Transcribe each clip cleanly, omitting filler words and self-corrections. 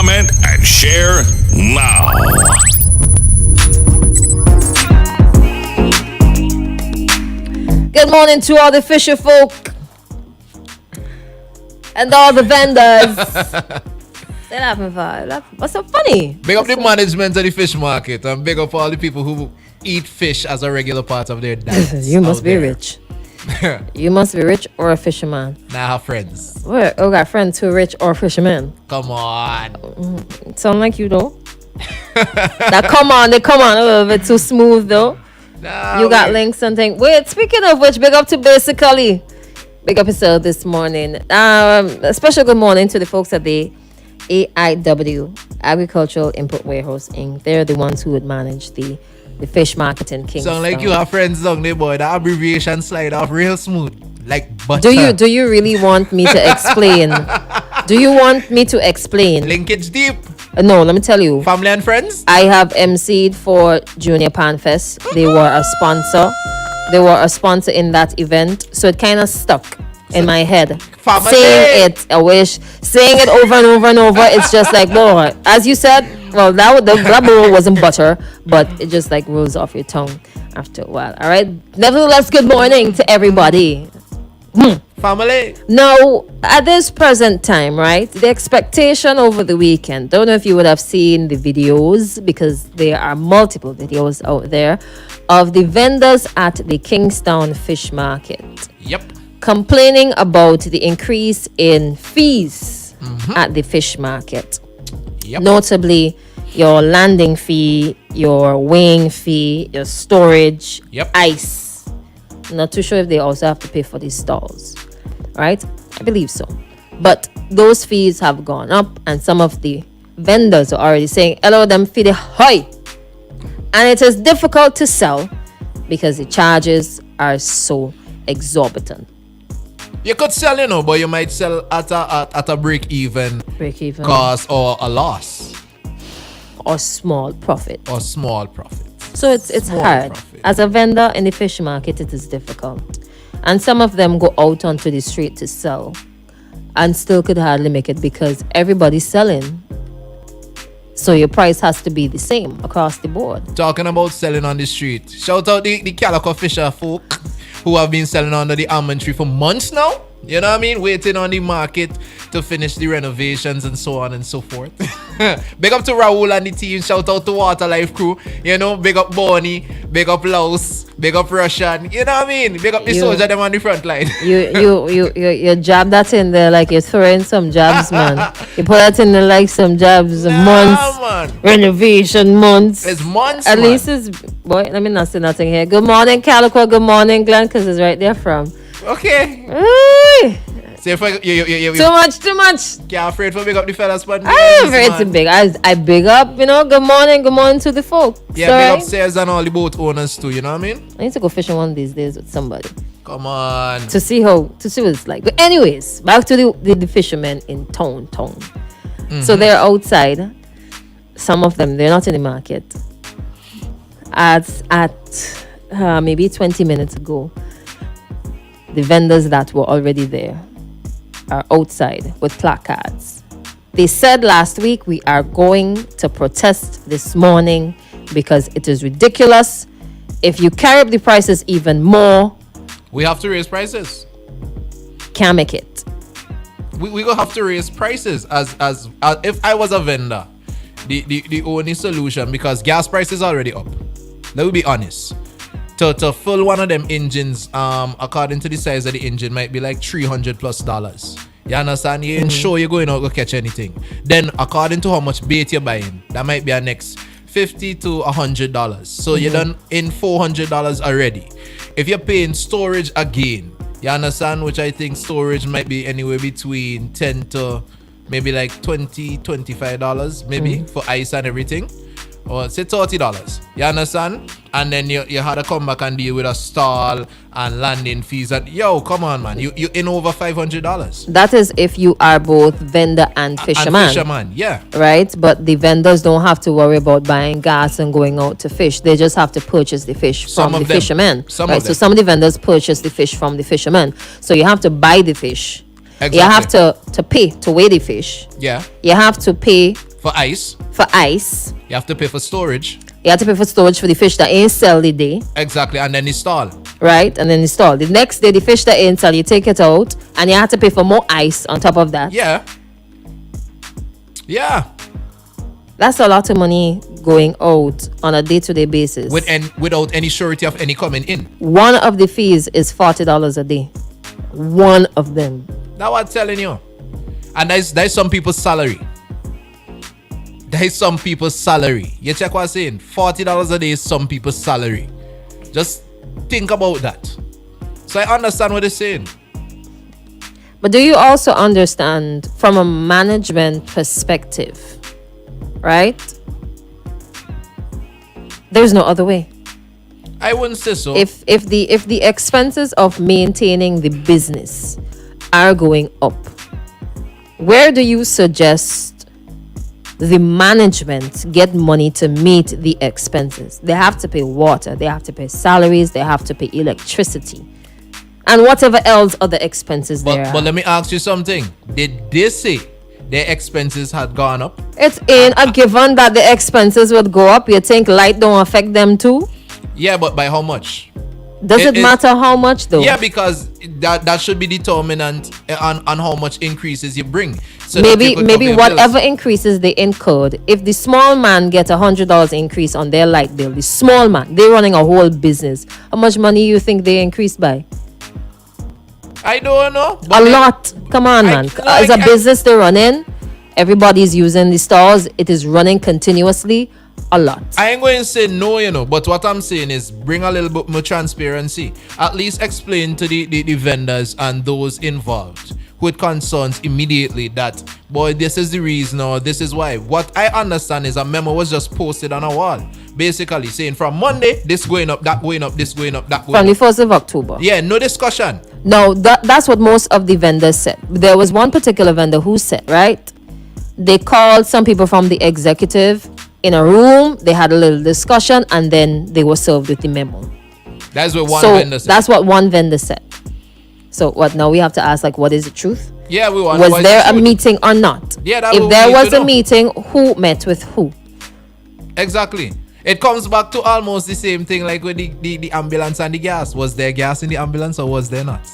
comment, and share now. Good morning to all the fisher folk and all the vendors. Say laughing for. What's so funny? Big up the management of the fish market and big up all the people who eat fish as a regular part of their diet. You must be rich. You must be rich or a fisherman. Now I have friends. We got friends who are rich or fishermen. Come on. Sound like you though. That come on a little bit too smooth though. Nah, You got links and things. Wait, speaking of which, big up to Basically. Big episode this morning. A special good morning to the folks at the AIW, Agricultural Input Warehouse Inc. They're the ones who would manage the fish market in Kingston. Sound like you have friends down there, boy. That abbreviation slide off real smooth. Like butter. Do you really want me to explain? Do you want me to explain? Linkage deep. No, let me tell you. Family and friends? I have emceed for Junior Pan Fest. They were a sponsor. They were a sponsor in that event. So it kind of stuck in my head. Family. Saying it, I wish. Saying it over and over and over. It's just like, boy, as you said, well, that bowl wasn't butter, but it just like rolls off your tongue after a while. All right. Nevertheless, good morning to everybody. Family. Now, at this present time, right, the expectation over the weekend, don't know if you would have seen the videos because there are multiple videos out there of the vendors at the Kingstown Fish Market Yep. complaining about the increase in fees at the fish market. Yep. Notably, your landing fee, your weighing fee, your storage, Yep. ice. Not too sure if they also have to pay for these stalls, right? I believe so. But those fees have gone up, and some of the vendors are already saying, hello, them fee the high. And it is difficult to sell because the charges are so exorbitant. You could sell, but you might sell at a break even cost or a loss. Or small profit. Or small profit. So it's Small hard. profit. As a vendor in the fish market, it is difficult. And some of them go out onto the street to sell and still could hardly make it because everybody's selling. So your price has to be the same across the board. Talking about selling on the street. Shout out the Calico Fisher folk who have been selling under the almond tree for months now. You know what I mean? Waiting on the market to finish the renovations and so on and so forth. Big up to Raul and the team. Shout out to Water Life crew. Big up Bonnie. Big up Laos. Big up Russian. You know what I mean? Big up the soldier them on the front line. You jab that in there like you're throwing some jabs, man. You put that in there like some jabs, months, man. renovation months. It's months, At man. least it's, boy, let me not say nothing here. Good morning, Calico. Good morning, Glenn, because it's right there from. Okay. Ooh, So if you too much. can't afraid for big up the fellas, but I'm afraid to big. I big up, good morning to the folk. Yeah, Sorry. big up sales and all the boat owners too, you know what I mean? I need to go fishing one of these days with somebody Come on. to see what it's like. But anyways, back to the fishermen in town. So they're outside. Some of them, they're not in the market. At maybe 20 minutes ago, the vendors that were already there are outside with placards. They said last week, we are going to protest this morning because it is ridiculous. If you carry up the prices even more, We have to raise prices. can't make it. We gonna have to raise prices as if I was a vendor. The only solution, because gas prices are already up. Let me be honest. To fill one of them engines, according to the size of the engine, might be like $300+. You understand? You ain't sure you're going out to catch anything. Then, according to how much bait you're buying, that might be a next $50 to $100. So you're done in $400 already. If you're paying storage again, you understand? Which I think storage might be anywhere between $10 to maybe like $20, $25, maybe for ice and everything. Or say $30. You understand? And then you had to come back and deal with a stall and landing fees. And come on, man. You in over $500. That is if you are both vendor and fisherman. And fisherman, yeah. Right? But the vendors don't have to worry about buying gas and going out to fish. They just have to purchase the fish Some from of the them. fishermen. Some right? of So them. some of the vendors purchase the fish from the fishermen. So you have to buy the fish. Exactly. You have to pay to weigh the fish. Yeah. You have to pay For ice, for ice. you have to pay for storage. You have to pay for storage for the fish that ain't sell the day, Exactly, and then install. right? And then install. The next day, the fish that ain't sell, you take it out, and you have to pay for more ice on top of that. Yeah. Yeah. That's a lot of money going out on a day-to-day basis. Without any surety of any coming in. One of the fees is $40 a day. One of them. That's what I'm telling you. And that's some people's salary. That is some people's salary. You check what I'm saying? $40 a day is some people's salary. Just think about that. So I understand what they're saying. But do you also understand from a management perspective, right? There's no other way. I wouldn't say so. If the expenses of maintaining the business are going up, where do you suggest the management get money to meet the expenses? They have to pay water, they have to pay salaries, they have to pay electricity, and whatever else other expenses there But are. let me ask you something. Did they say their expenses had gone up? It ain't a given that the expenses would go up. You think light don't affect them too? Yeah, but by how much? Does it It- matter how much though? Yeah, because that should be determinant on how much increases you bring. So that maybe you could maybe cover your bills. whatever increases they incurred, if the small man get $100 increase on their light bill, the small man, they're running a whole business, how much money you think they increased by? I don't know. A but then- lot. Come on, man. It's a business they're running. Everybody's using the stores. It is running continuously. A lot. I ain't going to say no, but what I'm saying is bring a little bit more transparency. At least explain to the vendors and those involved with concerns immediately that, boy, this is the reason or this is why. What I understand is a memo was just posted on a wall, basically saying from Monday, this going up, that going up, this going up, that going From the up. 1st of October. Yeah, no discussion. No, that's what most of the vendors said. There was one particular vendor who said, right? They called some people from the executive in a room, they had a little discussion, and then they were served with the memo. That's what one So vendor said. that's what one vendor said. So what now we have to ask, like, what is the truth? Yeah, we want. Was there a meeting or not? Yeah, that if we there need was to a know. meeting, who met with who? Exactly. It comes back to almost the same thing like with the ambulance and the gas. Was there gas in the ambulance or was there not?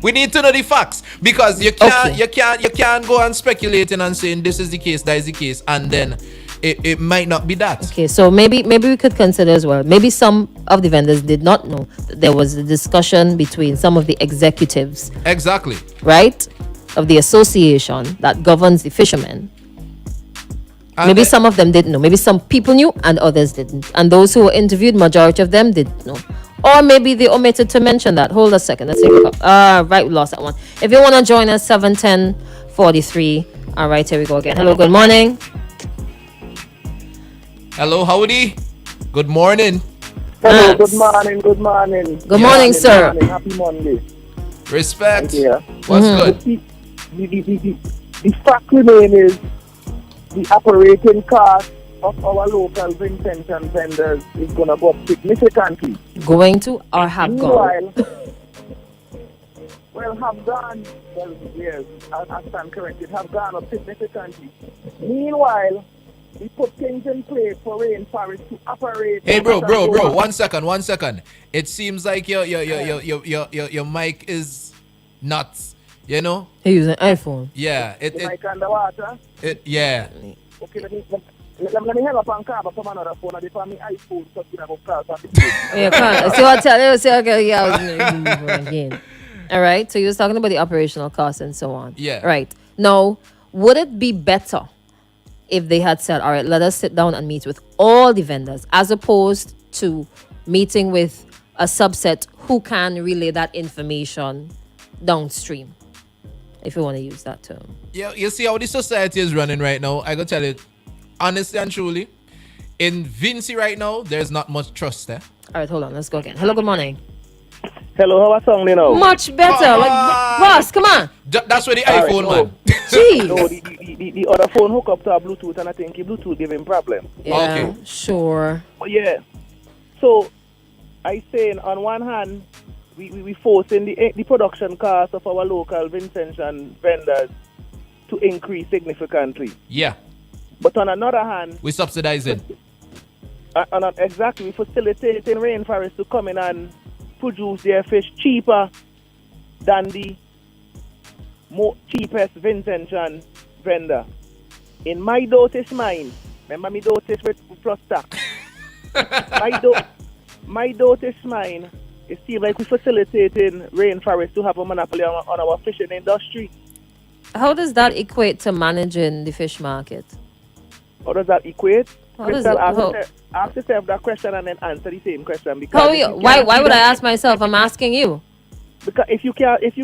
We need to know the facts because you can't go on speculating and saying this is the case, that is the case, and then it might not be that. Okay, so maybe we could consider as well. Maybe some of the vendors did not know that there was a discussion between some of the executives, Exactly. right, of the association that governs the fishermen. And Maybe some of them didn't know. Maybe some people knew and others didn't. And those who were interviewed, majority of them didn't know. Or maybe they omitted to mention that. Hold a second. Let's take a look. Right, we lost that one. If you want to join us, 710-43. All right, here we go again. Hello, good morning. Hello, howdy. Good morning. Hello, Max. good morning, good morning. Good morning, sir. Morning, happy Monday. Respect. Yeah. What's Mm-hmm. good? The fact remain is the operating cost of our local Vincentian vendors is going to go up significantly. Going to or have gone? Meanwhile, well, have gone, well, yes, I stand corrected, have gone up significantly. Meanwhile, we put things in place for rainforest to operate. Hey, bro. 1 second. It seems like your mic is nuts. You know? He using iPhone. Yeah. The mic underwater. Yeah. Okay, let me hang up on call from another phone. I found my iPhone, so I go call from Yeah, can't. See what I tell you? See, okay, yeah, I was again. All right. So you was talking about the operational costs and so on. Yeah. Right. Now, would it be better if they had said, all right, let us sit down and meet with all the vendors, as opposed to meeting with a subset who can relay that information downstream, if you want to use that term? Yeah, you see how the society is running right now. I gotta tell you, honestly and truly, in Vinci right now, there's not much trust there. All right, hold on. Let's go again. Hello, good morning. Hello, how are sound now? Much better. Come Like, on. boss, come on. That's where the All right, iPhone, no. man. Jeez. No, the other phone hook up to a Bluetooth, and I think the Bluetooth gave him problem. Yeah, Okay. sure. But yeah. So, I saying on one hand, we forcing the production cost of our local Vincentian vendors to increase significantly. Yeah. But on another hand, We subsidizing. exactly facilitating rainforests to come in and produce their fish cheaper than the more cheapest Vincentian vendor. In my Dotis mind, remember me Dotis with plus tax. my Dotis mind, it seems like we're facilitating rainforests to have a monopoly on our fishing industry. How does that equate to managing the fish market? How does that equate? How does Crystal, it- ask yourself that question and then answer the same question. Because How if you, you why can't why see would I that- ask myself? I'm asking you. Because if you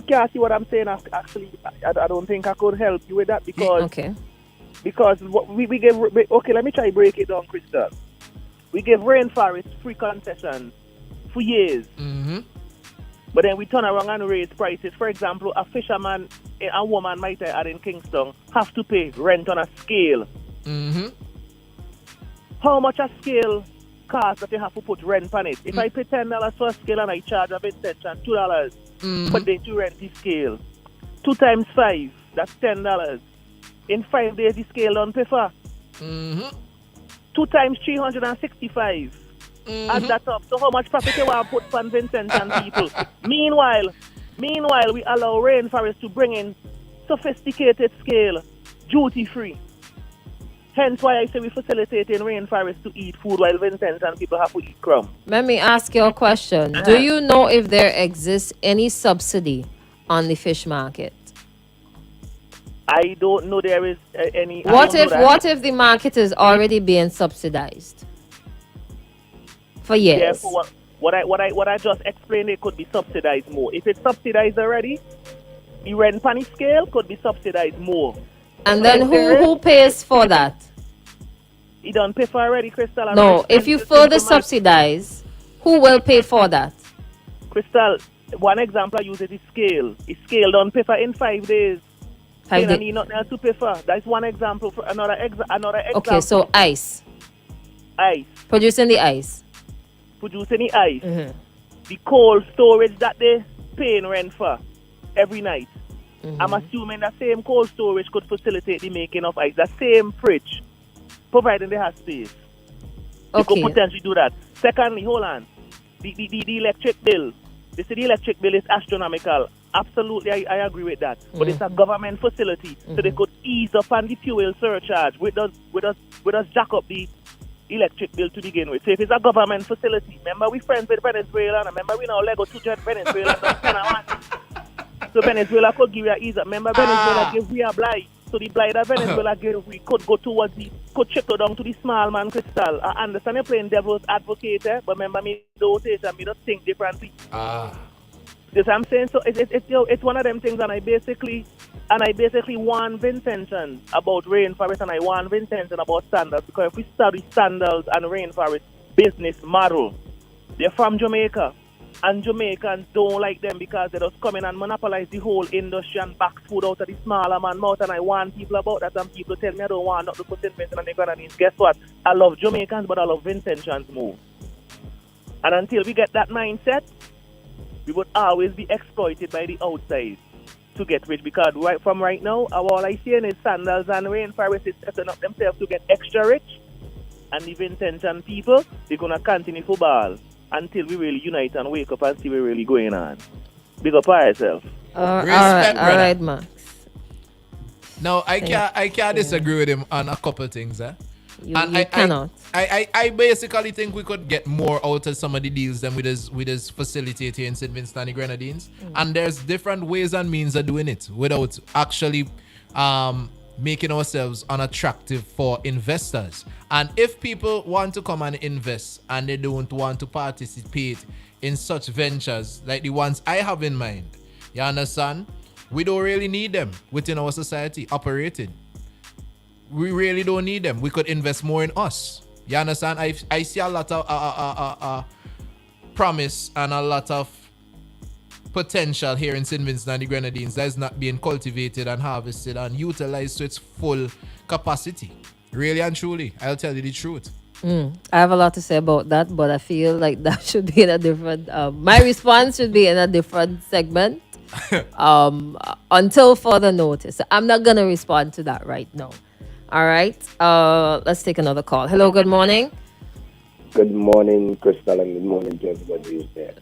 can't see what I'm saying, actually, I don't think I could help you with that because Okay. what we give. Okay, let me try break it down, Crystal. We give rainforests free concessions for years, Mm-hmm. but then we turn around and raise prices. For example, a fisherman, a woman might add in Kingston, have to pay rent on a scale. Mm-hmm. How much a scale cost that you have to put rent on it? If I pay $10 for a scale and I charge a Vincentian $2, but they to rent the scale. 2 times 5, that's $10. In 5 days, the scale don't pay for. Mm-hmm. 2 times 365. Add that up. So how much profit you want to put for Vincentian people? Meanwhile, we allow rainforests to bring in sophisticated scale, duty free. Hence why I say we facilitating rainforests to eat food while Vincentian people have to eat crumbs. Let me ask you a question. Do you know if there exists any subsidy on the fish market? I don't know there is any. I What don't know if that. what if the market is already being subsidized for years? Therefore, what I just explained, it could be subsidized more. If it's subsidized already, the rent penny scale could be subsidized more. And then who pays for that? You don't pay for already, Crystal. No, if you further subsidize, who will pay for that? Crystal, one example I use is the scale. The scale don't pay for in 5 days. 5 And days. need nothing else to pay for. That's one example. For another example. Okay, so ice. Ice. Producing the ice. Producing the ice. Mhm. The cold storage that they paying rent for every night. Mm-hmm. I'm assuming that same cold storage could facilitate the making of ice. That same fridge, providing they have space. You could Okay. potentially do that. Secondly, hold on. The electric bill. They say the electric bill is astronomical. Absolutely, I agree with that. But it's a government facility, so they could ease up on the fuel surcharge. With us jack up the electric bill to begin with. So if it's a government facility, remember we friends with Venezuela, and remember we now Lego to join Venezuela. So Venezuela could give you a ease up. Remember Venezuela give we a blight. So the blight that Venezuela give we could go towards could trickle down to the small man, Crystal. I understand you're playing devil's advocate, but remember me don't say and me don't think differently. You see what I'm saying? So it's one of them things, and I basically warn Vincentian about rainforest, and I warn Vincentian about standards, because if we study standards and rainforest business model, they're from Jamaica, and Jamaicans don't like them because they just come in and monopolize the whole industry and back food out of the smaller man mouth, and I warn people about that, and people tell me I don't want not to put Vincentian and the Grenadines. Guess what? I love Jamaicans, but I love Vincentians more. And until we get that mindset, we would always be exploited by the outside to get rich, because right now, all I see is sandals and rainforests is setting up themselves to get extra rich, and the Vincentian people, they're going to continue to ball until we really unite and wake up and see what's really going on. Big up on yourself. All Respect, brother. right, Max. No, I can't disagree with him on a couple things, eh? You And cannot. I basically think we could get more out of some of the deals than with his facility here in St. Vincent and the Grenadines. And there's different ways and means of doing it without actually making ourselves unattractive for investors. And if people want to come and invest and they don't want to participate in such ventures like the ones I have in mind, you understand? We don't really need them within our society operating. We really don't need them. We could invest more in us. You understand? I see a lot of promise and a lot of potential here in St. Vincent and the Grenadines that is not being cultivated and harvested and utilized to its full capacity. Really and truly, I'll tell you the truth. I have a lot to say about that, but I feel like that should be in a different. My response should be in a different segment. Until further notice, I'm not gonna respond to that right now. All right. Let's take another call. Hello, good morning. Good morning, Crystal, and good morning to everybody who's there.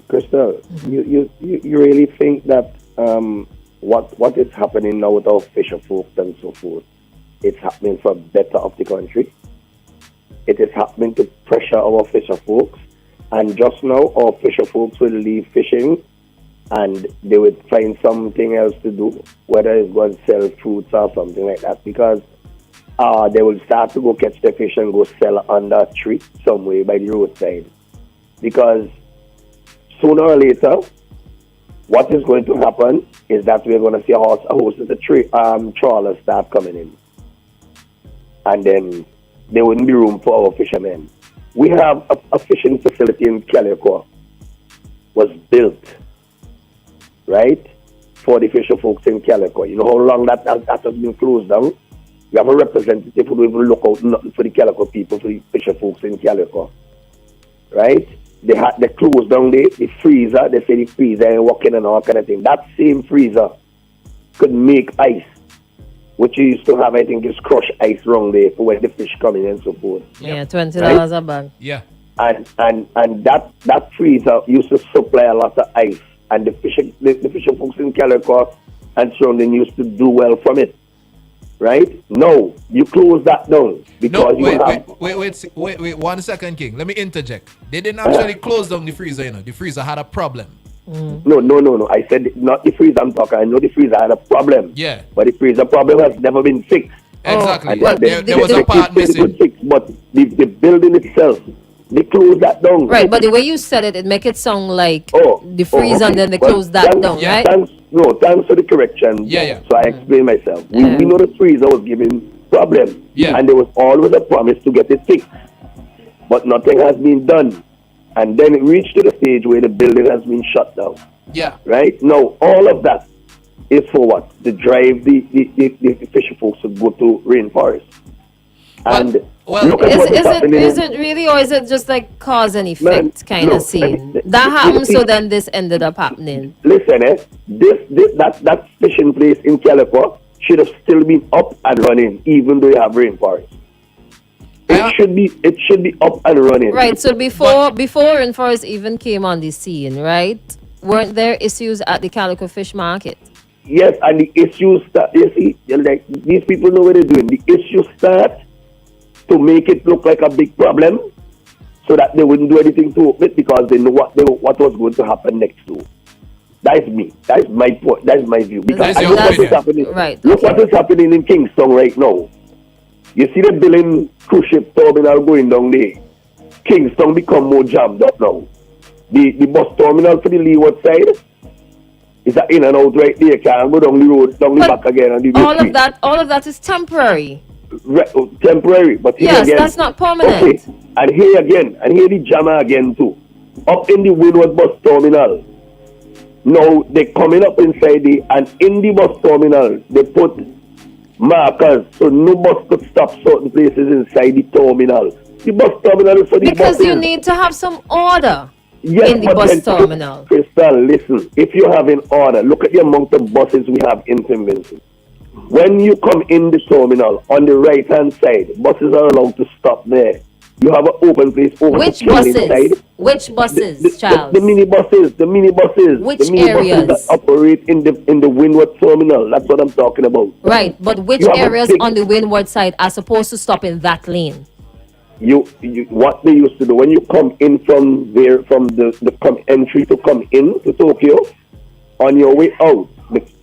Crystal, you really think that what is happening now with our fisher folks and so forth, it's happening for better of the country? It is happening to pressure our fisher folks, and just now our fisher folks will leave fishing and they would find something else to do, whether it's go and sell fruits or something like that, because they will start to go catch the fish and go sell under a tree somewhere by the roadside. Because sooner or later, what is going to happen is that we're going to see a host of the trawlers start coming in. And then there wouldn't be room for our fishermen. We have a fishing facility in Calico, was built, right, for the fisher folks in Calico. You know how long that has been closed down? We have a representative who will even look out nothing for the Calico people, for the fisher folks in Calico, right? They closed down the freezer. They say the freezer ain't working and all kind of thing. That same freezer could make ice, which you used to have, I think, is crushed ice wrong there for when the fish come in and so forth. Yeah, $20 a bag. Yeah. And that freezer used to supply a lot of ice, and the fisher folks in Calico and surrounding used to do well from it. Right? No, you close that down because wait, 1 second, King. Let me interject. They didn't actually close down the freezer, you know. The freezer had a problem. No. I said not the freezer I'm talking. I know the freezer had a problem. Yeah. But the freezer problem has never been fixed. Exactly. And There was a part missing. But the building itself, they closed that down. Right, but the way you said it, it make it sound like the freezer and then they close that down, yeah. right? Thanks for the correction. Yeah. So I explain myself. We know the freezer was giving problem. Yeah. And there was always a promise to get it fixed. But nothing has been done. And then it reached to the stage where the building has been shut down. Yeah. Right? Now, all of that is for what? To drive the fisher folks to go to rainforest. And look at what happening. Is it really, or is it just like cause and effect kind of scene? I mean, that happened, so then this ended up happening. Listen, that fishing place in Calico should have still been up and running, even though you have rainforest. It should be up and running. Right. So before rainforest even came on the scene, right? Weren't there issues at the Calico Fish Market? Yes, and the issues start. You see, like these people know what they're doing. The issues start to make it look like a big problem, so that they wouldn't do anything to open it because they know what was going to happen next to. That is me. That is my point. That is my view. Because That's look your what is opinion. happening. Right. Look what is happening in Kingston right now. You see the Billing cruise ship terminal going down there. Kingston become more jammed up now. The bus terminal for the leeward side is an in and out right there. Can't go down the road, down the back again. And all of that is temporary. Temporary, but here Yes, again, that's not permanent. Okay. And here the jammer again too. Up in the Windward bus terminal. Now they coming up inside and in the bus terminal they put markers so no bus could stop certain places inside the terminal. The bus terminal is for the Because buses. you need to have some order Yes, in the but bus then, terminal. Crystal, listen. If you have an order, look at the amount of buses we have in St. Vincent. When you come in the terminal, on the right-hand side, buses are allowed to stop there. You have an open place over Which the train buses? inside. Which buses, The Charles? minibuses. Which the minibuses areas? that operate in the Windward terminal. That's what I'm talking about. Right, but which You have a areas big- on the windward side are supposed to stop in that lane? You what they used to do when you come in from there, from the entry to come in to Tokyo, on your way out,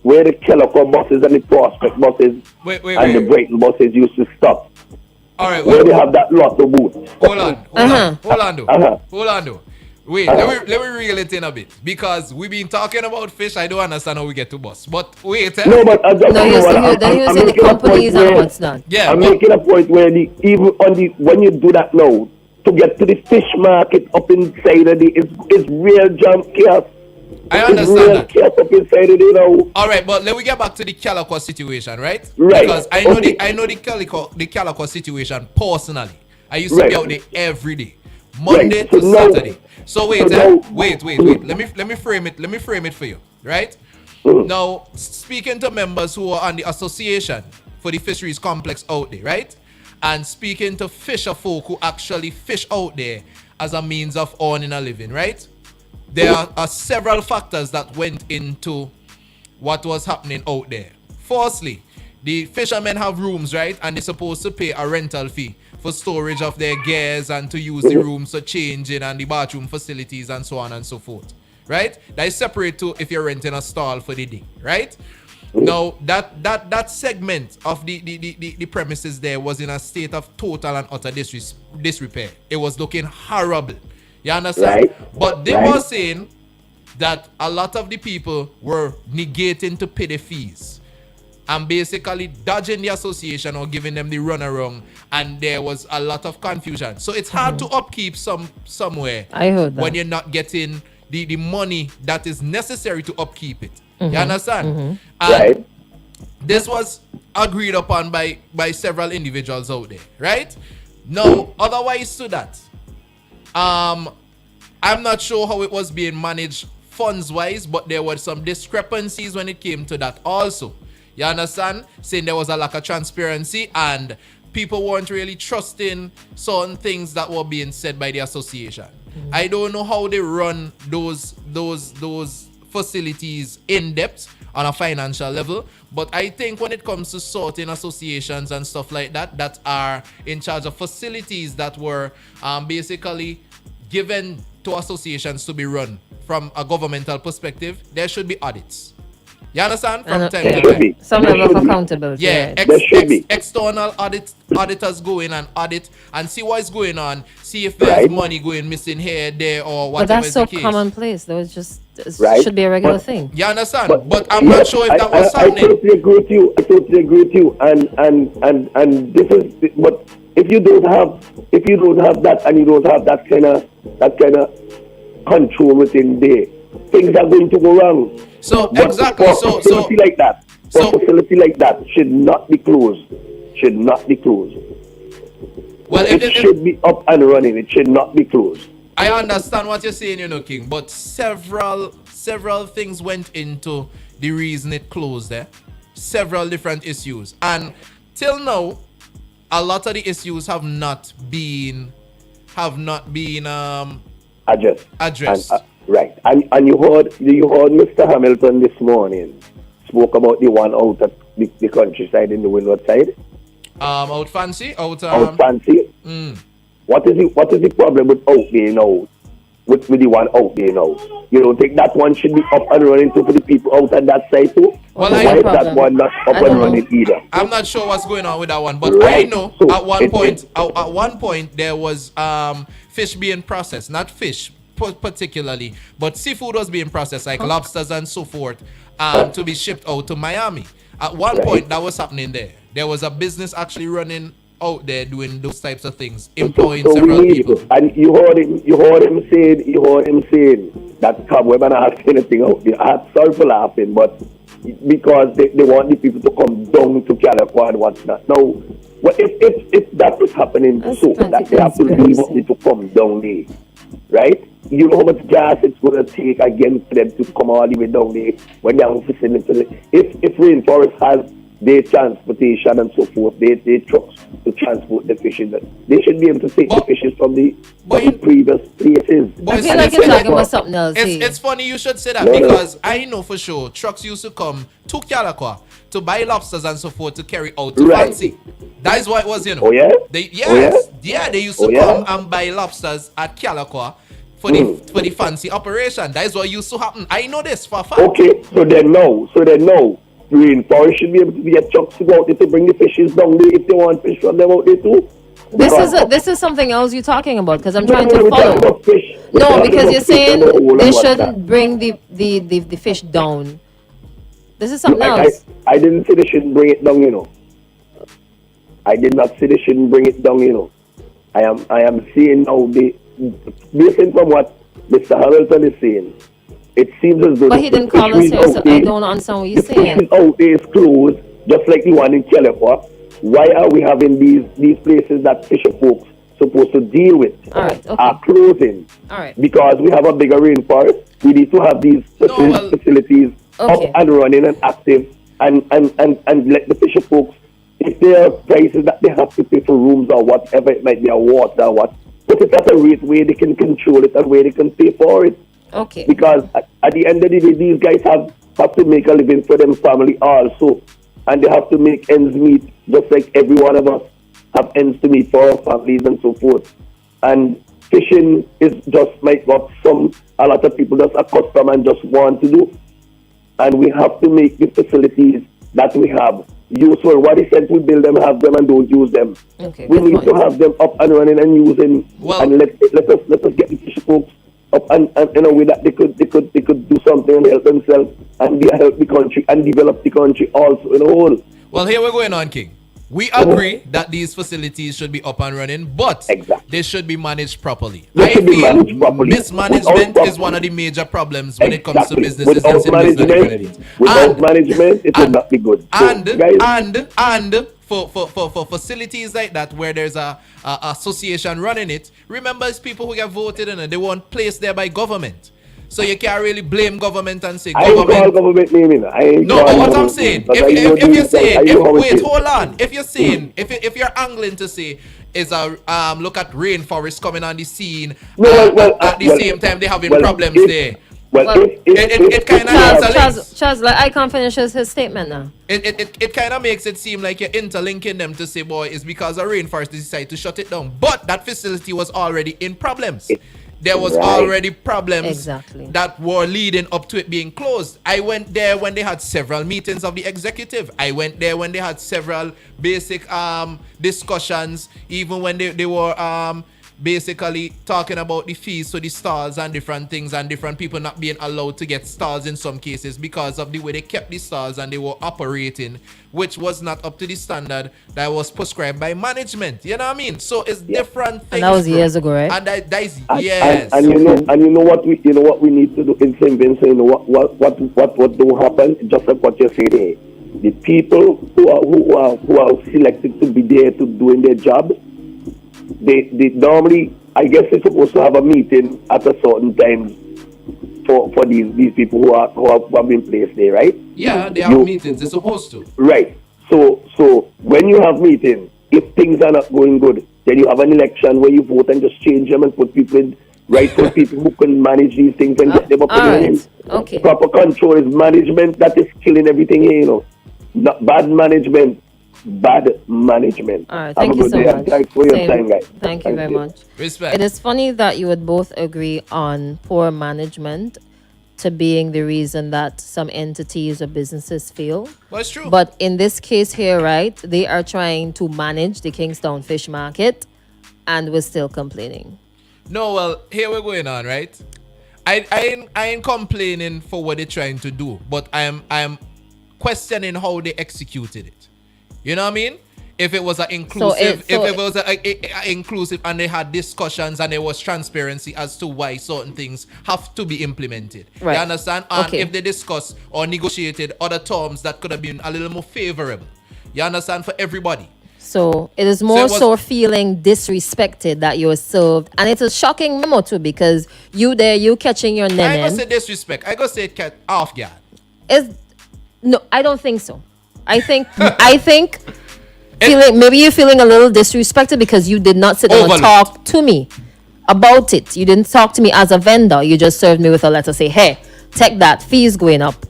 where the Calico buses and the Prospect buses and the Brighton buses used to stop. All right, Where they have that lot of booths. hold on, though. Wait, Uh-huh. let me reel it in a bit because we've been talking about fish. I don't understand how we get to bus, but wait. No, but I just No, know you're what saying then you're saying the making a point companies and where- what's done. Yeah, I'm but- making a point where when you do that now, to get to the fish market up inside of it's real jam chaos. I It's understand real that. chaos up inside of it. All right, but let me get back to the Calico situation, right? Right. Because I know Okay. I know the Calico situation personally. I used to Right. be out there every day, Monday Right. So to now- Saturday. So wait, so now- wait. Let me frame it. Let me frame it for you, right? Mm. Now, speaking to members who are on the association, for the fisheries complex out there, right? And speaking to fisher folk who actually fish out there as a means of earning a living, right? There are several factors that went into what was happening out there. Firstly, the fishermen have rooms, right? And they're supposed to pay a rental fee for storage of their gears and to use the rooms for changing and the bathroom facilities and so on and so forth, right? That is separate to if you're renting a stall for the day, right? Now, that segment of the premises there was in a state of total and utter disrepair. It was looking horrible. You understand? Right. But they were saying that a lot of the people were negating to pay the fees and basically dodging the association or giving them the runaround, and there was a lot of confusion. So it's hard to upkeep somewhere. I heard that. When you're not getting the money that is necessary to upkeep it. You understand? And Right. this was agreed upon by several individuals out there, right? Now, otherwise to that, I'm not sure how it was being managed funds-wise, but there were some discrepancies when it came to that also. You understand? Saying there was a lack of transparency and people weren't really trusting certain things that were being said by the association. I don't know how they run those facilities in depth on a financial level, but I think when it comes to certain associations and stuff like that that are in charge of facilities that were basically given to associations to be run from a governmental perspective, there should be audits. You understand? From time There to should time. be. Some There level should of be. accountability. Yeah, right? There should be. external auditors go in and audit and see what's going on, see if there's Right. money going missing here, there, or But whatever that's is so the case. commonplace. Though it Right. should be a regular But- thing. You understand? But- But I'm not sure if that was I happening. totally agree with you. I totally agree with you. And this is, but if you don't have that, and you don't have that kind of control within there, things are going to go wrong. So But exactly. for a So facility like that, so- a facility like that should not be closed. Should not be closed. well, It if, should be up and running. It should not be closed. I understand what you're saying, King, but several things went into the reason it closed there. Several different issues, and till now, a lot of the issues have not been addressed. Right. And you heard Mr. Hamilton this morning spoke about the one out at the countryside in the windward side. Out fancy, out Out fancy. What is the problem with out there now? With the one out there now? You don't think that one should be up and running too for the people out on that side too? Well, Why I- is that one not up I and don't know. running either? I'm not sure what's going on with that one, but Right. I know So, at one it- point there was fish being processed, not fish particularly, but seafood was being processed, like lobsters and so forth, to be shipped out to Miami. At one Right. point that was happening there. There was a business actually running out there doing those types of things, employing So several we need people. to, and you heard him saying that Cobweb and I have anything out there. I'm sorry for laughing, but because they want the people to come down to California and what's not. Now, well, if that is happening, That's so plenty that they have to leave conspiracy. it to come down there, right? You know how much gas it's going to take again for them to come all the way down there when they're facility. If Rainforest has their transportation and so forth, their trucks to transport the fishes, they should be able to take the But- fishes from the but- previous places. But I it's- feel like it's- you're it's- talking about something else. here. It's funny you should say that No, no. because I know for sure trucks used to come to Calico to buy lobsters and so forth to carry out to Right. Fancy. That is what it was, Oh, yeah? They Oh, they used to Oh, yeah? come and buy lobsters at Calico for the Fancy operation. That is what used to happen. I know this for a fact. Okay, so then now, Rainforest should be able to get trucks to go out there to bring the fishes down there if they want fish from them out there too. This is something else you're talking about because I'm trying to we're talking follow. about fish. We're No, talking because about you're fish saying and the whole and they what's that. shouldn't bring the fish down. This is something I else. didn't say they shouldn't bring it down, you know. I did not say they shouldn't bring it down, you know. I am saying now, based from what Mr. Hamilton is saying, it seems as though But he didn't call us fisheries here, out so I there- don't understand what you're the fisheries saying. out there is closed, just like the one in California. Why are we having these places that fisher folks supposed to deal with All right, okay. are closing? All right. Because we have a bigger rainforest, we need to have these well- facilities Okay. up and running and active, and let the fisher folks if there are prices that they have to pay for rooms or whatever it might be, or water or what, put it at a rate where they can control it and where they can pay for it. Okay. Because at the end of the day, these guys have to make a living for them family also. And they have to make ends meet, just like every one of us have ends to meet for our families and so forth. And fishing is just like what a lot of people just accustomed and just want to do. And we have to make the facilities that we have useful. What he said, we build them, have them, and don't use them. Okay, We good need point. to have them up and running and using. Well- and let us get the fish folks up and in a way that they could do something and help themselves and help the country and develop the country also in a whole. Well, here we're going on, King. We agree that these facilities should be up and running, but Exactly. they should be managed properly. They I should be feel managed properly. mismanagement Without is one of the major problems when it comes to Exactly. businesses Without and citizens and management, without management, it will not be good. So, guys, And for facilities like that where there's a association running it, remember it's people who get voted in and they weren't placed there by government. So you can't really blame government and say I ain't call government. government name in. I ain't No, call but what I'm government saying, name, but I know if you're these guys, saying, I know how it wait, is. hold on. If you're saying, if you're angling to say, is a look at rainforest coming on the scene, at the same time they having problems there. Well, Well, it kinda has a link. Charles, like I can't finish his statement now. It kind of makes it seem like you're interlinking them to say, boy, it's because of rainforest they decided to shut it down. But that facility was already in problems. There was Right. already problems Exactly. that were leading up to it being closed. I went there when they had several meetings of the executive. I went there when they had several basic discussions, even when they were basically talking about the fees to the stalls and different things and different people not being allowed to get stalls in some cases because of the way they kept the stalls and they were operating, which was not up to the standard that was prescribed by management. You know what I mean? So it's different things. And that was bro. years ago, right? And that is And, yes. and you know what we need to do in St. Vincent. You know what don't happen? Just like what you say there. The people who are selected to be there to doing their job, they normally, I guess, they're supposed to have a meeting at a certain time for these people who have been placed there, right? Yeah, they have meetings. They're supposed to. Right. So when you have meetings, if things are not going good, then you have an election where you vote and just change them and put people in, rightful people who can manage these things and get them up all and running. right. Okay. Proper control is management that is killing everything here, you know. Not bad management. Bad management. All right, Have thank a you good so day and much. thanks for your Same. time, guys. Thank you very much. Respect. It is funny that you would both agree on poor management to being the reason that some entities or businesses fail. But it's true. But in this case here, right, they are trying to manage the Kingstown Fish Market and we're still complaining. No, well, here we're going on, right? I ain't complaining for what they're trying to do, but I'm questioning how they executed it. You know what I mean? If it was an inclusive, if it was a inclusive and they had discussions and there was transparency as to why certain things have to be implemented. Right. You understand? And Okay. if they discussed or negotiated other terms that could have been a little more favorable. You understand? For everybody. So it is more it was- so feeling disrespected that you were served. And it's a shocking memo too because you catching your I ain't gonna nenen. say disrespect. I gonna say cat off guard. No, I don't think so. I think maybe you're feeling a little disrespected because you did not sit down and Overlooked. talk to me about it. You didn't talk to me as a vendor. You just served me with a letter. Say, hey, take that. Fees going up.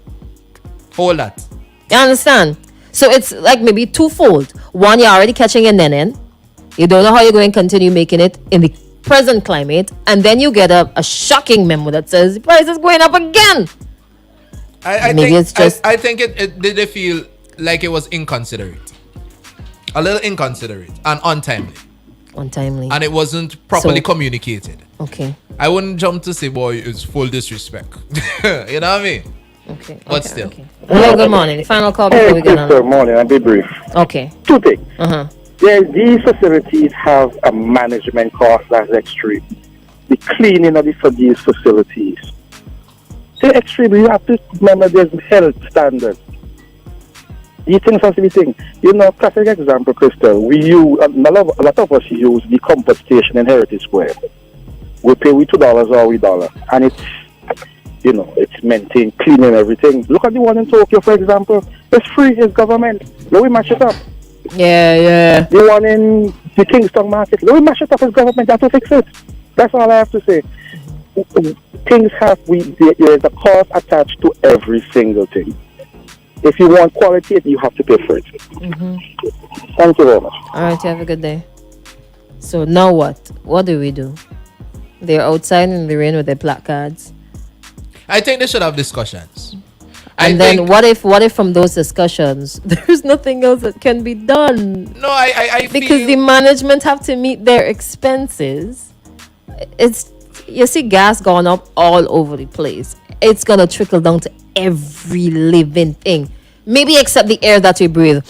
Hold that. You understand? So it's like maybe twofold. One, you're already catching your nenen. You don't know how you're going to continue making it in the present climate. And then you get a shocking memo that says the price is going up again. I Maybe think it's just- I think it did they feel like it was inconsiderate. A little inconsiderate and untimely. Untimely. And it wasn't properly So- communicated. Okay. I wouldn't jump to say, boy, it's full disrespect. You know what I mean? Okay. But okay, still. Okay. Hello, good morning. Final call Hey, before we get Mr. on. Morning, I'll be brief. Okay. Two things. Uh-huh. These facilities have a management cost that's extreme. The cleaning of these facilities. They're extreme. You have to remember there's health standards. These things have to be things. You know, classic example, Crystal. A lot of us use the Comfort Station in Heritage Square. We pay with $2 or with $1. And it's maintained, clean and everything. Look at the one in Tokyo, for example. It's free, it's government. Let we match it up. Yeah. The one in the Kingston market, we mash it up as government, have to fix it. That's all I have to say. Things there is a cost attached to every single thing. If you want quality, you have to pay for it. Thank you very much. All right, you have a good day. So now what? What do we do? They're outside in the rain with their placards. I think they should have discussions. And then what if from those discussions there's nothing else that can be done? No, I Because feel, the management have to meet their expenses. It's, you see, gas going up all over the place. It's gonna trickle down to every living thing. Maybe except the air that we breathe.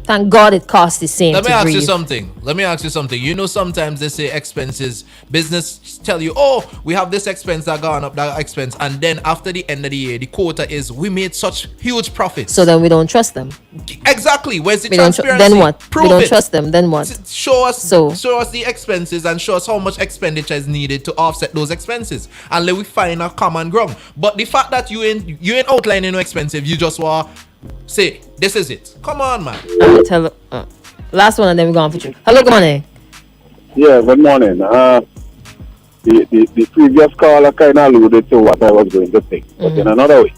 Thank God it costs the same. Let me to ask breathe. you something. You know, sometimes they say expenses. Business tell you, oh, we have this expense that gone up, that expense, and then after the end of the year, the quota is we made such huge profits. So then we don't trust them. Exactly. Where's the We don't transparency? then what? Prove We don't it. trust them. Then what? Show us So- show us the expenses and show us how much expenditure is needed to offset those expenses, and let we find a common ground. But the fact that you ain't outlining no expensive, you just want say this is it. Come on, man. Tell last one and then we're going for you. Hello, good morning. Yeah, good morning. The previous caller kind of alluded to what I was going to say, but in another way.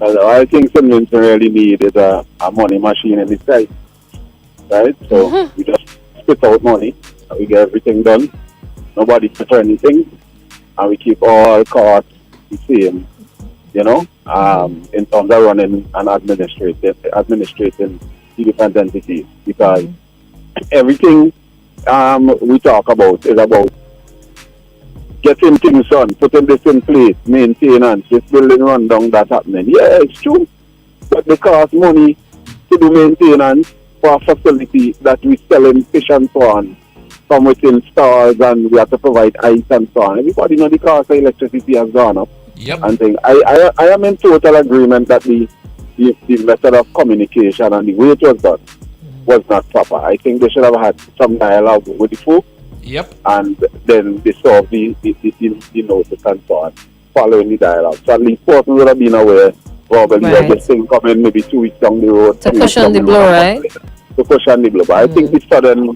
I think something we really need is a money machine in this side, right? So we just spit out money and we get everything done. Nobody touch anything, and we keep all costs the same, you know, in terms of running and administrating the different entities, because everything we talk about is about getting things done, putting this in place, maintenance, this building rundown that's happening. Yeah, it's true. But they cost money to do maintenance for a facility that we selling fish and so on from within stores, and we have to provide ice and so on. Everybody know the cost of electricity has gone up. Yep. And thing. I am in total agreement that the method of communication and the way it was done was not proper. I think they should have had some dialogue with the folk, Yep. and then they solve the notice and so on, following the dialogue. So at least person would have been aware, probably Right. of this thing coming maybe 2 weeks down the road. To 3 weeks cushion down the blow, road. right? To cushion the blow. But I think the sudden,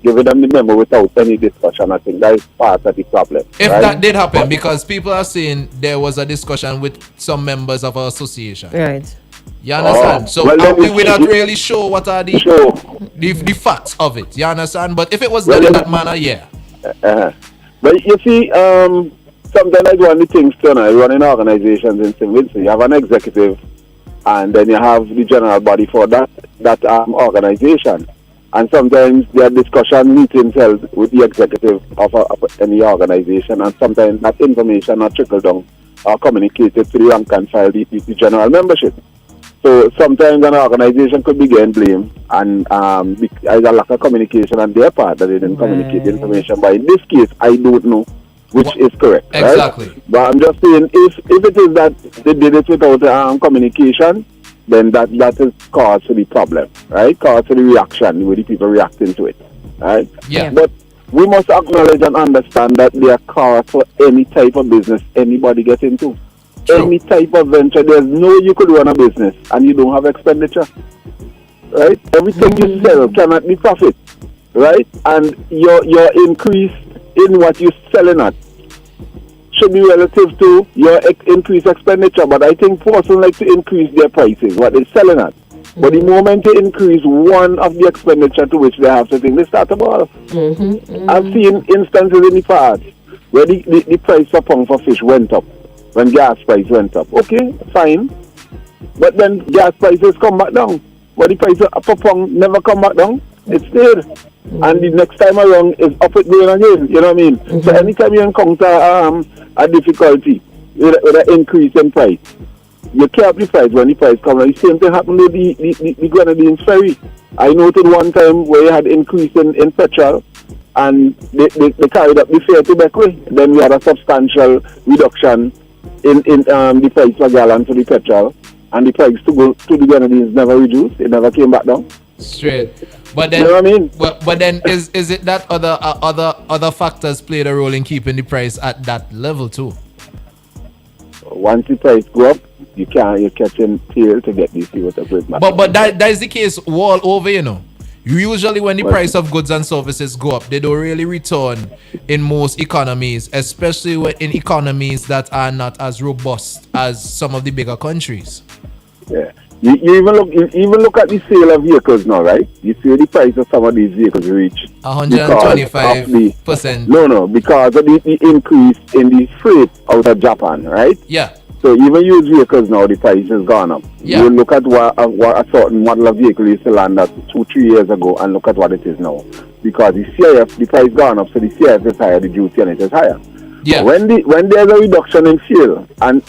giving them the memo without any discussion, I think that is part of the problem. If right? that did happen, because people are saying there was a discussion with some members of our association. Right. You understand? So Well, then we're not we- really sure what are the Sure. the facts of it. You understand? But if it was done in that manner, yeah. But you see, sometimes I do one of the things too, I run in organizations in St. Vincent. You have an executive, and then you have the general body for that organization. And sometimes there are discussion meetings held with the executive of any organization, and sometimes that information not trickle down or communicated to the rank and file, the general membership. So sometimes an organization could be getting blamed, and either lack of communication on their part that they didn't communicate the information. But in this case, I don't know which is correct. Right? Exactly. But I'm just saying, if it is that they did it without communication, then that is cause for the problem, right? Cause for the reaction, with the people reacting to it, right? Yeah. But we must acknowledge and understand that there are cause for any type of business anybody gets into. True. Any type of venture, there's no you could run a business and you don't have expenditure, right? Everything you sell cannot be profit, right? And your increase in what you're selling at should be relative to your increased expenditure. But I think persons like to increase their prices, what they're selling at. But the moment you increase one of the expenditure to which they have to think, they start a ball. I've seen instances in the past where the price per pound for fish went up when gas price went up. Okay, fine. But then gas prices come back down. But the price per pound never come back down. It stayed. And the next time around is up it going again. You know what I mean? So anytime you encounter a difficulty with an increase in price, you cap the price when the price comes. The same thing happened with the Grenadines ferry. I noted one time where you had increase in petrol, and they carried up the fare to Beckway. Then we had a substantial reduction in the price per gallon for the petrol, and the price to go to the Grenadines never reduced. It never came back down. Straight. But then, You know what I mean? but then is it that other factors played a role in keeping the price at that level too? Once the price go up, You can't, you're catching tail to get these people to break back. But that is the case all over, you know. Usually when the price of goods and services go up, they don't really return in most economies, especially in economies that are not as robust as some of the bigger countries. Yeah. You even look at the sale of vehicles now, right? You see the price of some of these vehicles reach 125%. No, because of the increase in the freight out of Japan, right? Yeah. So even used vehicles now, the price has gone up. Yeah. You look at what a certain model of vehicle used to land at 2-3 years ago, and look at what it is now. Because the CIF, the price gone up, so the CIF is higher, the duty on it is higher. Yeah. When there's a reduction in fuel and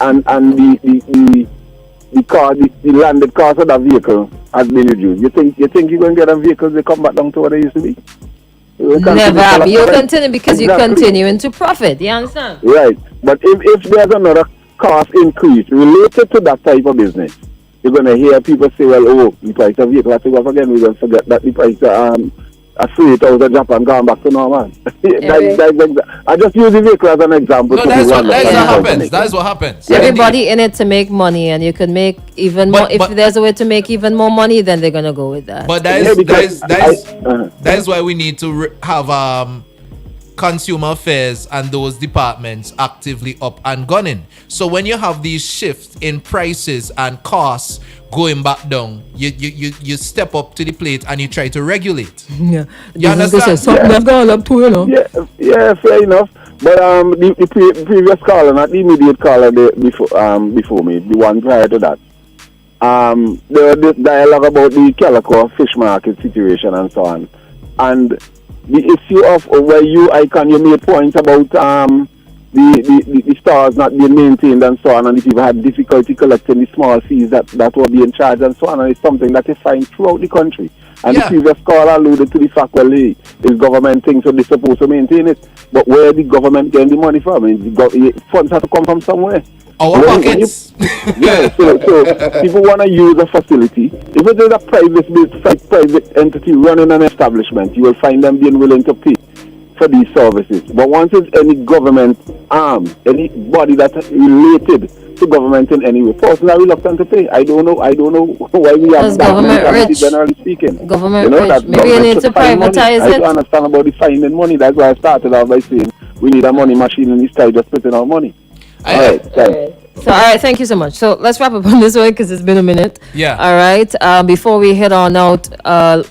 the landed cost of that vehicle has been reduced, you think you're going to get a vehicle they come back down to what they used to be? Never. You continue because you continuing to profit. You understand? Right. But if there's another cost increase related to that type of business, you're going to hear people say, well, the price of vehicle has to go up again. We're going to forget that the price of freight out of Japan gone back to normal. I just use the vehicle as an example. No, that's what happens. That's what happens. Everybody in it to make money, and you could make even more. If there's a way to make even more money, then they're gonna go with that. But that is why we need to have consumer affairs and those departments actively up and gunning. So when you have these shifts in prices and costs going back down, you step up to the plate and you try to regulate. Yeah, you understand? Something has gone up too, you know. Yeah, fair enough. But the previous caller, not the immediate caller before me, the one prior to that, the dialogue about the Calico fish market situation and so on, and the issue of where you made points about the stores not being maintained and so on, and the people had difficulty collecting the small fees that were being charged and so on, and it's something that is fine throughout the country. And the previous caller alluded to the fact, well, it's government thing, so they're supposed to maintain it. But where the government getting the money from? The funds have to come from somewhere. Our pockets. So people want to use a facility. If it is a private entity running an establishment, you will find them being willing to pay for these services. But once it's any government arm, any body that's related to government in any way, persons are reluctant to pay. I don't know why we have that mentality, generally speaking. Government rich. Maybe you need to privatize it. I don't understand about the finding money. That's why I started out by saying we need a money machine in this time, just putting our money. All right, thank you so much. So let's wrap up on this one because it's been a minute. Yeah. All right. Before we head on out,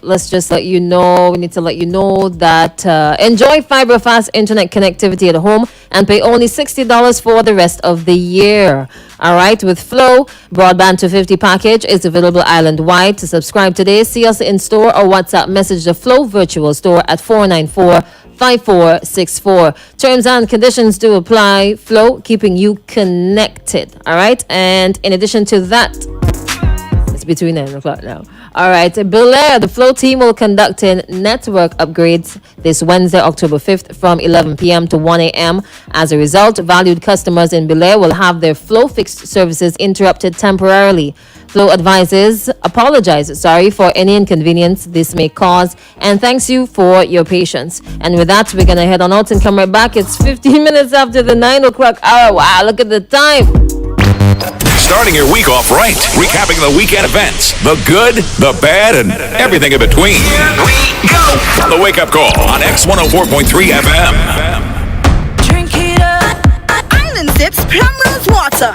let's just let you know, we need to let you know that enjoy fiber fast internet connectivity at home and pay only $60 for the rest of the year. All right. With Flow, broadband to 50 package is available island-wide. To subscribe today, see us in store or WhatsApp message the Flow virtual store at 494-5464. Terms and conditions do apply. Flow, keeping you connected. All right. And in addition to that, it's between 9 o'clock now. All right. Bel-Air, the Flow team will conduct network upgrades this Wednesday, October 5th from 11 p.m. to 1 a.m. As a result, valued customers in Bel-Air will have their Flow fixed services interrupted temporarily. Flow apologizes for any inconvenience this may cause and thanks you for your patience. And with that, we're going to head on out and come right back. It's 15 minutes after the 9 o'clock hour. Wow, look at the time. Starting your week off right, recapping the weekend events, the good, the bad, and everything in between. Here we go! On the Wake Up Call on X104.3 FM. Drink it up. Island Zips Primrose Water.